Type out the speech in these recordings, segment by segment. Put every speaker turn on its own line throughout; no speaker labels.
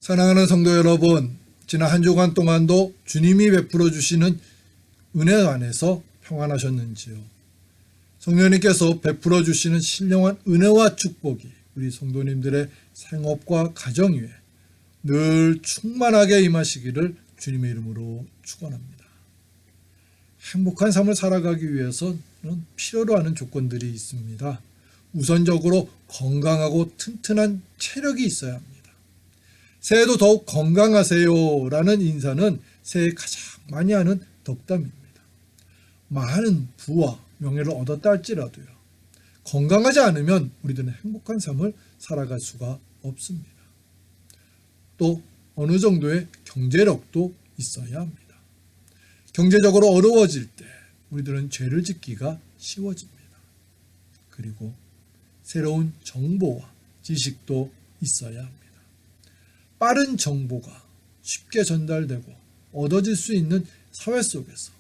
사랑하는 성도 여러분, 지난 한 주간 동안도 주님이 베풀어 주시는 은혜 안에서 평안하셨는지요? 성령님께서 베풀어 주시는 신령한 은혜와 축복이 우리 성도님들의 생업과 가정 위에 늘 충만하게 임하시기를 주님의 이름으로 축원합니다. 행복한 삶을 살아가기 위해서는 필요로 하는 조건들이 있습니다. 우선적으로 건강하고 튼튼한 체력이 있어야 합니다. 새해도 더욱 건강하세요 라는 인사는 새해 가장 많이 하는 덕담입니다. 많은 부와 명예를 얻었다 할지라도요, 건강하지 않으면 우리들은 행복한 삶을 살아갈 수가 없습니다. 또 어느 정도의 경제력도 있어야 합니다. 경제적으로 어려워질 때 우리들은 죄를 짓기가 쉬워집니다. 그리고 새로운 정보와 지식도 있어야 합니다. 빠른 정보가 쉽게 전달되고 얻어질 수 있는 사회 속에서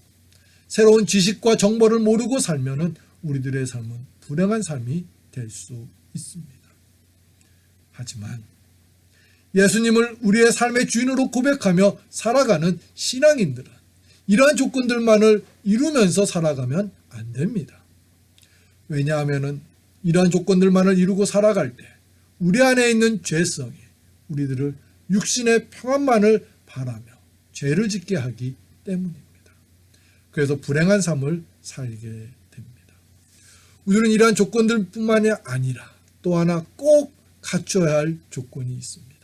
새로운 지식과 정보를 모르고 살면은 우리들의 삶은 불행한 삶이 될 수 있습니다. 하지만 예수님을 우리의 삶의 주인으로 고백하며 살아가는 신앙인들은 이러한 조건들만을 이루면서 살아가면 안 됩니다. 왜냐하면 이러한 조건들만을 이루고 살아갈 때 우리 안에 있는 죄성이 우리들을 육신의 평안만을 바라며 죄를 짓게 하기 때문입니다. 그래서 불행한 삶을 살게 됩니다. 우리는 이러한 조건들뿐만이 아니라 또 하나 꼭 갖춰야 할 조건이 있습니다.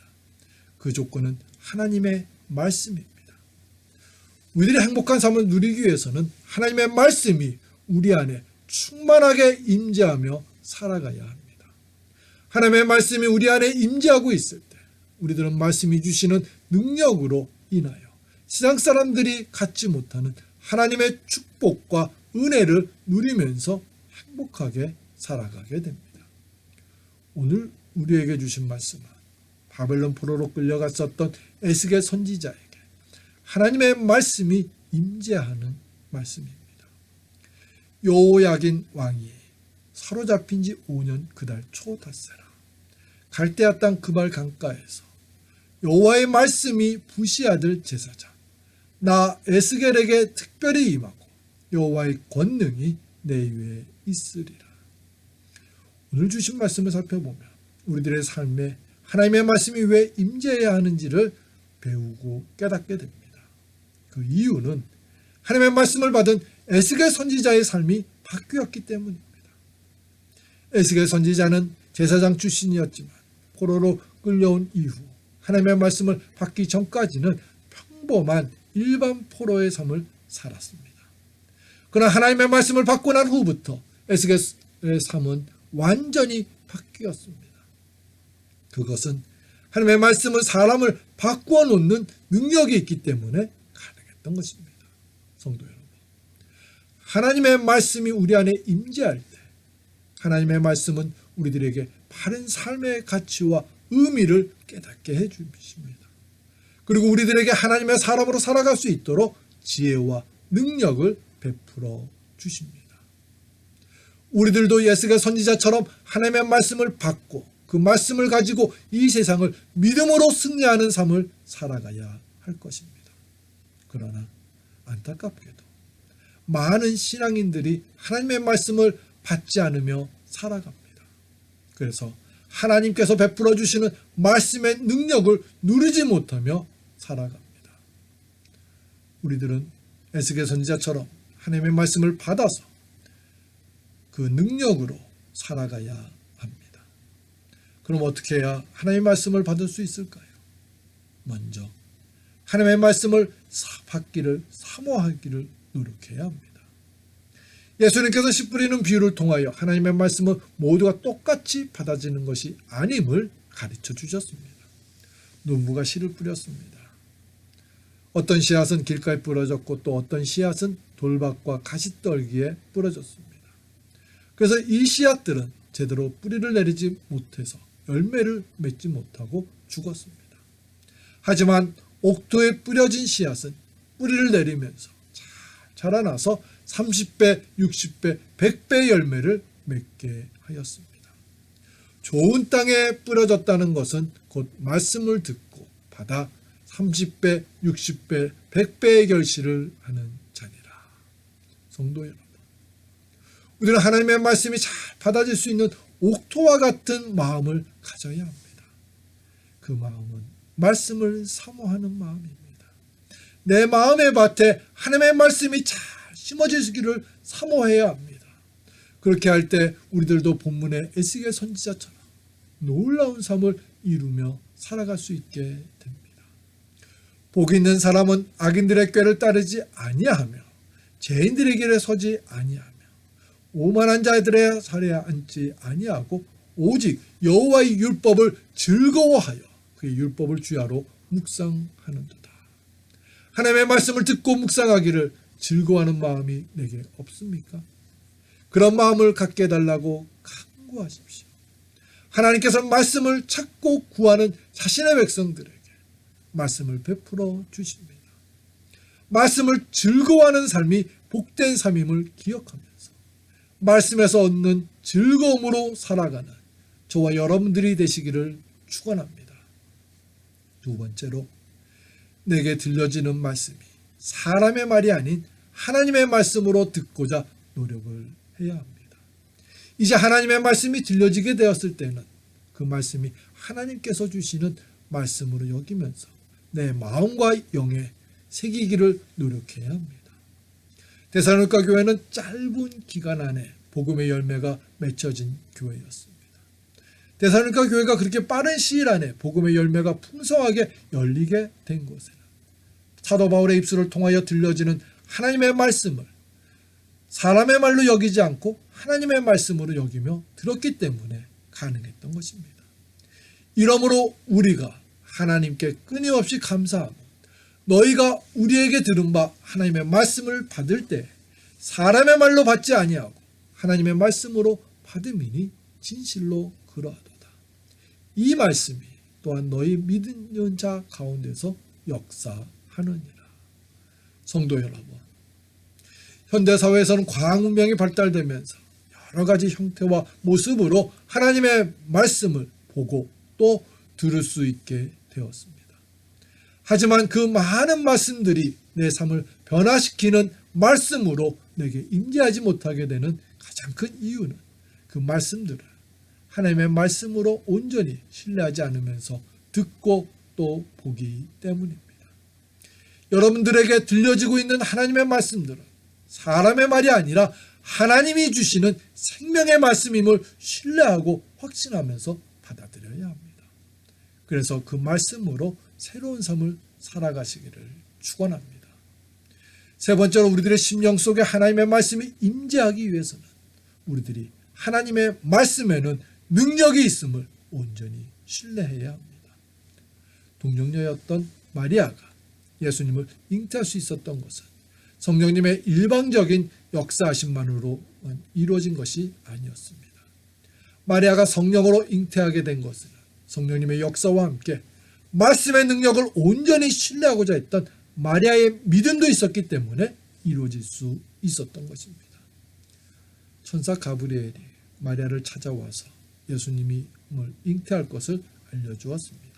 그 조건은 하나님의 말씀입니다. 우리들이 행복한 삶을 누리기 위해서는 하나님의 말씀이 우리 안에 충만하게 임재하며 살아가야 합니다. 하나님의 말씀이 우리 안에 임재하고 있을 때 우리들은 말씀이 주시는 능력으로 인하여 세상 사람들이 갖지 못하는 하나님의 축복과 은혜를 누리면서 행복하게 살아가게 됩니다. 오늘 우리에게 주신 말씀은 바벨론 포로로 끌려갔었던 에스겔 선지자에게 하나님의 말씀이 임재하는 말씀입니다. 요야긴 왕이 사로잡힌 지 5년 그달 초 닷새라 갈대아 땅 그발 강가에서 여호와의 말씀이 부시 아들 제사장 나 에스겔에게 특별히 임하고 여호와의 권능이 내 위에 있으리라. 오늘 주신 말씀을 살펴보면 우리들의 삶에 하나님의 말씀이 왜 임재해야 하는지를 배우고 깨닫게 됩니다. 그 이유는 하나님의 말씀을 받은 에스겔 선지자의 삶이 바뀌었기 때문입니다. 에스겔 선지자는 제사장 출신이었지만 포로로 끌려온 이후 하나님의 말씀을 받기 전까지는 평범한 일반 포로의 삶을 살았습니다. 그러나 하나님의 말씀을 받고 난 후부터 에스겔의 삶은 완전히 바뀌었습니다. 그것은 하나님의 말씀은 사람을 바꾸어 놓는 능력이 있기 때문에 가능했던 것입니다. 성도 여러분, 하나님의 말씀이 우리 안에 임재할 때 하나님의 말씀은 우리들에게 바른 삶의 가치와 의미를 깨닫게 해주십니다. 그리고 우리들에게 하나님의 사람으로 살아갈 수 있도록 지혜와 능력을 베풀어 주십니다. 우리들도 에스겔 선지자처럼 하나님의 말씀을 받고 그 말씀을 가지고 이 세상을 믿음으로 승리하는 삶을 살아가야 할 것입니다. 그러나 안타깝게도 많은 신앙인들이 하나님의 말씀을 받지 않으며 살아갑니다. 그래서 하나님께서 베풀어 주시는 말씀의 능력을 누리지 못하며 살아갑니다. 우리들은 에스겔 선지자처럼 하나님의 말씀을 받아서 그 능력으로 살아가야 합니다. 그럼 어떻게 해야 하나님의 말씀을 받을 수 있을까요? 먼저 하나님의 말씀을 받기를 사모하기를 노력해야 합니다. 예수님께서 씨 뿌리는 비유를 통하여 하나님의 말씀은 모두가 똑같이 받아지는 것이 아님을 가르쳐 주셨습니다. 농부가 씨를 뿌렸습니다. 어떤 씨앗은 길가에 뿌려졌고 또 어떤 씨앗은 돌밭과 가시떨기에 뿌려졌습니다. 그래서 이 씨앗들은 제대로 뿌리를 내리지 못해서 열매를 맺지 못하고 죽었습니다. 하지만 옥토에 뿌려진 씨앗은 뿌리를 내리면서 잘 자라나서 30배, 60배, 100배의 열매를 맺게 하였습니다. 좋은 땅에 뿌려졌다는 것은 곧 말씀을 듣고 받아 30배, 60배, 100배의 결실을 하는 자니라. 성도 여러분, 우리는 하나님의 말씀이 잘 받아질 수 있는 옥토와 같은 마음을 가져야 합니다. 그 마음은 말씀을 사모하는 마음입니다. 내 마음의 밭에 하나님의 말씀이 잘 심어지기를 사모해야 합니다. 그렇게 할 때 우리들도 본문의 에스겔 선지자처럼 놀라운 삶을 이루며 살아갈 수 있게 됩니다. 복 있는 사람은 악인들의 꾀를 따르지 아니하며 죄인들의 길에 서지 아니하며 오만한 자들의 자리에 앉지 아니하고 오직 여호와의 율법을 즐거워하여 그의 율법을 주야로 묵상하는도다. 하나님의 말씀을 듣고 묵상하기를 즐거워하는 마음이 내게 없습니까? 그런 마음을 갖게 해달라고 간구하십시오. 하나님께서 말씀을 찾고 구하는 자신의 백성들에게 말씀을 베풀어 주십니다. 말씀을 즐거워하는 삶이 복된 삶임을 기억하면서 말씀에서 얻는 즐거움으로 살아가는 저와 여러분들이 되시기를 축원합니다. 두 번째로, 내게 들려지는 말씀이 사람의 말이 아닌 하나님의 말씀으로 듣고자 노력을 해야 합니다. 이제 하나님의 말씀이 들려지게 되었을 때는 그 말씀이 하나님께서 주시는 말씀으로 여기면서 내 마음과 영에 새기기를 노력해야 합니다. 데살로니가 교회는 짧은 기간 안에 복음의 열매가 맺혀진 교회였습니다. 데살로니가 교회가 그렇게 빠른 시일 안에 복음의 열매가 풍성하게 열리게 된 곳에는 사도 바울의 입술을 통하여 들려지는 하나님의 말씀을 사람의 말로 여기지 않고 하나님의 말씀으로 여기며 들었기 때문에 가능했던 것입니다. 이러므로 우리가 하나님께 끊임없이 감사하고 너희가 우리에게 들은 바 하나님의 말씀을 받을 때 사람의 말로 받지 아니하고 하나님의 말씀으로 받음이니 진실로 그러하도다. 이 말씀이 또한 너희 믿는 자 가운데서 역사하느니라. 성도 여러분, 현대사회에서는 과학 문명이 발달되면서 여러 가지 형태와 모습으로 하나님의 말씀을 보고 또 들을 수 있게 되었습니다. 하지만 그 많은 말씀들이 내 삶을 변화시키는 말씀으로 내게 임재하지 못하게 되는 가장 큰 이유는 그 말씀들을 하나님의 말씀으로 온전히 신뢰하지 않으면서 듣고 또 보기 때문입니다. 여러분들에게 들려지고 있는 하나님의 말씀들은 사람의 말이 아니라 하나님이 주시는 생명의 말씀임을 신뢰하고 확신하면서 받아들여야 합니다. 그래서 그 말씀으로 새로운 삶을 살아가시기를 축원합니다. 세 번째로, 우리들의 심령 속에 하나님의 말씀이 임재하기 위해서는 우리들이 하나님의 말씀에는 능력이 있음을 온전히 신뢰해야 합니다. 동정녀였던 마리아가 예수님을 잉태할 수 있었던 것은 성령님의 일방적인 역사하심만으로 이루어진 것이 아니었습니다. 마리아가 성령으로 잉태하게 된 것은 성령님의 역사와 함께 말씀의 능력을 온전히 신뢰하고자 했던 마리아의 믿음도 있었기 때문에 이루어질 수 있었던 것입니다. 천사 가브리엘이 마리아를 찾아와서 예수님이 잉태할 것을 알려주었습니다.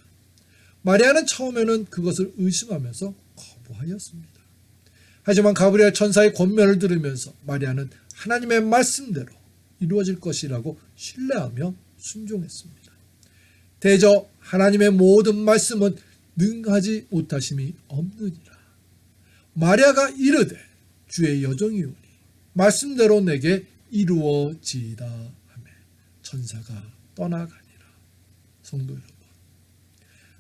마리아는 처음에는 그것을 의심하면서 거부하였습니다. 하지만 가브리엘 천사의 권면을 들으면서 마리아는 하나님의 말씀대로 이루어질 것이라고 신뢰하며 순종했습니다. 대저 하나님의 모든 말씀은 능하지 못하심이 없느니라. 마리아가 이르되 주의 여종이오니 말씀대로 내게 이루어지이다 하며 천사가 떠나가니라. 성도 여러분,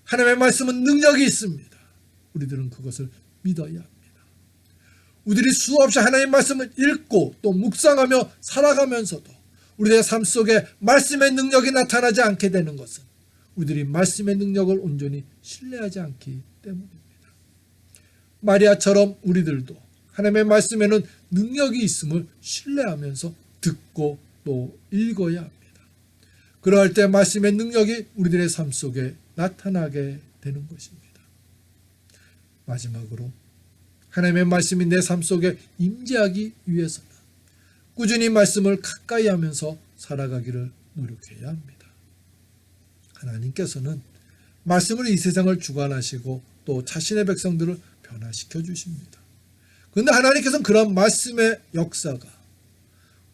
하나님의 말씀은 능력이 있습니다. 우리들은 그것을 믿어야 합니다. 우리들이 수없이 하나님의 말씀을 읽고 또 묵상하며 살아가면서도 우리의 삶 속에 말씀의 능력이 나타나지 않게 되는 것은 우리들이 말씀의 능력을 온전히 신뢰하지 않기 때문입니다. 마리아처럼 우리들도 하나님의 말씀에는 능력이 있음을 신뢰하면서 듣고 또 읽어야 합니다. 그러할 때 말씀의 능력이 우리들의 삶 속에 나타나게 되는 것입니다. 마지막으로, 하나님의 말씀이 내 삶 속에 임재하기 위해서는 꾸준히 말씀을 가까이 하면서 살아가기를 노력해야 합니다. 하나님께서는 말씀으로 이 세상을 주관하시고 또 자신의 백성들을 변화시켜 주십니다. 그런데 하나님께서는 그런 말씀의 역사가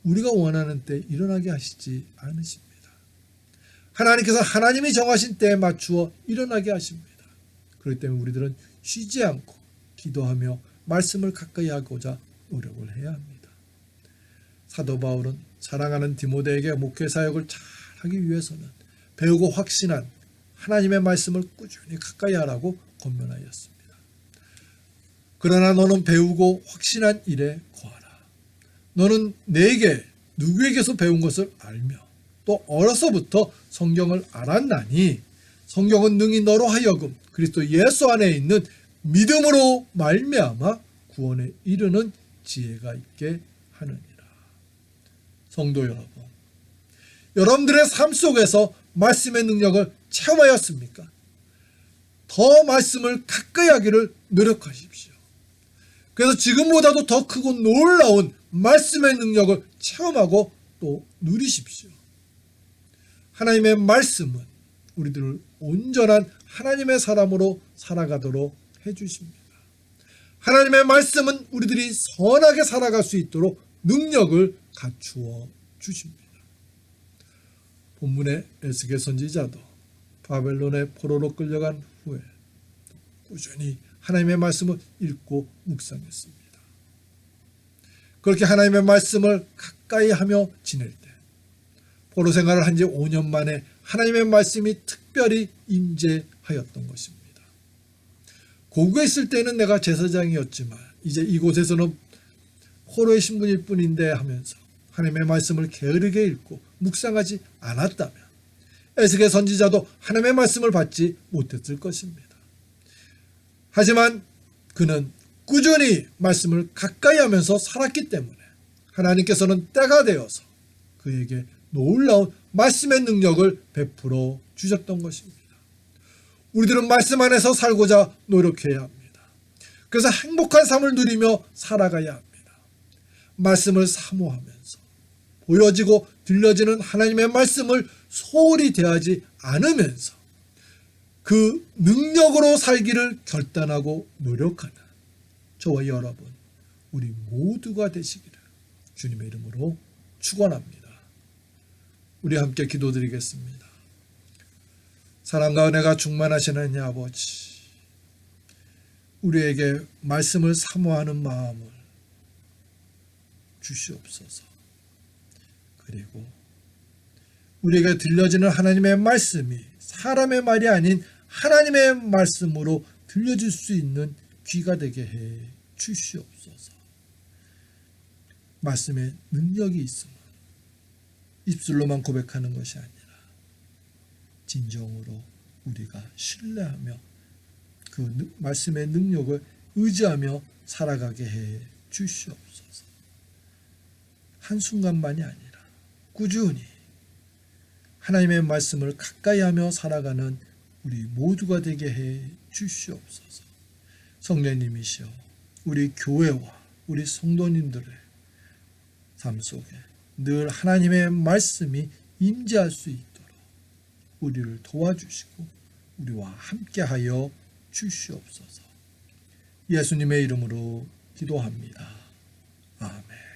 우리가 원하는 때 일어나게 하시지 않으십니다. 하나님께서 하나님이 정하신 때에 맞추어 일어나게 하십니다. 그렇기 때문에 우리들은 쉬지 않고 기도하며 말씀을 가까이 하고자 노력을 해야 합니다. 사도 바울은 사랑하는 디모데에게 목회 사역을 잘하기 위해서는 배우고 확신한 하나님의 말씀을 꾸준히 가까이 하라고 권면하였습니다. 그러나 너는 배우고 확신한 일에 거하라. 너는 내게 누구에게서 배운 것을 알며 또 어려서부터 성경을 알았나니 성경은 능히 너로 하여금 그리스도 예수 안에 있는 믿음으로 말미암아 구원에 이르는 지혜가 있게 하느니라. 성도 여러분, 여러분들의 삶 속에서 말씀의 능력을 체험하였습니까? 더 말씀을 가까이 하기를 노력하십시오. 그래서 지금보다도 더 크고 놀라운 말씀의 능력을 체험하고 또 누리십시오. 하나님의 말씀은 우리들을 온전한 하나님의 사람으로 살아가도록 해주십니다. 하나님의 말씀은 우리들이 선하게 살아갈 수 있도록 능력을 갖추어 주십니다. 본문의 에스겔 선지자도 바벨론의 포로로 끌려간 후에 꾸준히 하나님의 말씀을 읽고 묵상했습니다. 그렇게 하나님의 말씀을 가까이 하며 지낼 때 포로 생활을 한 지 5년 만에 하나님의 말씀이 특별히 임재하였던 것입니다. 고국에 있을 때는 내가 제사장이었지만 이제 이곳에서는 포로의 신분일 뿐인데 하면서 하나님의 말씀을 게으르게 읽고 묵상하지 않았다면 에스겔 선지자도 하나님의 말씀을 받지 못했을 것입니다. 하지만 그는 꾸준히 말씀을 가까이 하면서 살았기 때문에 하나님께서는 때가 되어서 그에게 놀라운 말씀의 능력을 베풀어 주셨던 것입니다. 우리들은 말씀 안에서 살고자 노력해야 합니다. 그래서 행복한 삶을 누리며 살아가야 합니다. 말씀을 사모하면서 보여지고 들려지는 하나님의 말씀을 소홀히 대하지 않으면서 그 능력으로 살기를 결단하고 노력하는 저와 여러분, 우리 모두가 되시기를 주님의 이름으로 축원합니다. 우리 함께 기도드리겠습니다. 사랑과 은혜가 충만하신 하나님 아버지, 우리에게 말씀을 사모하는 마음을 주시옵소서. 그리고 우리에게 들려지는 하나님의 말씀이 사람의 말이 아닌 하나님의 말씀으로 들려질 수 있는 귀가 되게 해 주시옵소서. 말씀에 능력이 있음을 입술로만 고백하는 것이 아니라 진정으로 우리가 신뢰하며 그 말씀의 능력을 의지하며 살아가게 해 주시옵소서. 한순간만이 아니라 꾸준히 하나님의 말씀을 가까이 하며 살아가는 우리 모두가 되게 해 주시옵소서. 성령님이시여, 우리 교회와 우리 성도님들의 삶 속에 늘 하나님의 말씀이 임재할 수 있도록 우리를 도와주시고 우리와 함께하여 주시옵소서. 예수님의 이름으로 기도합니다. 아멘.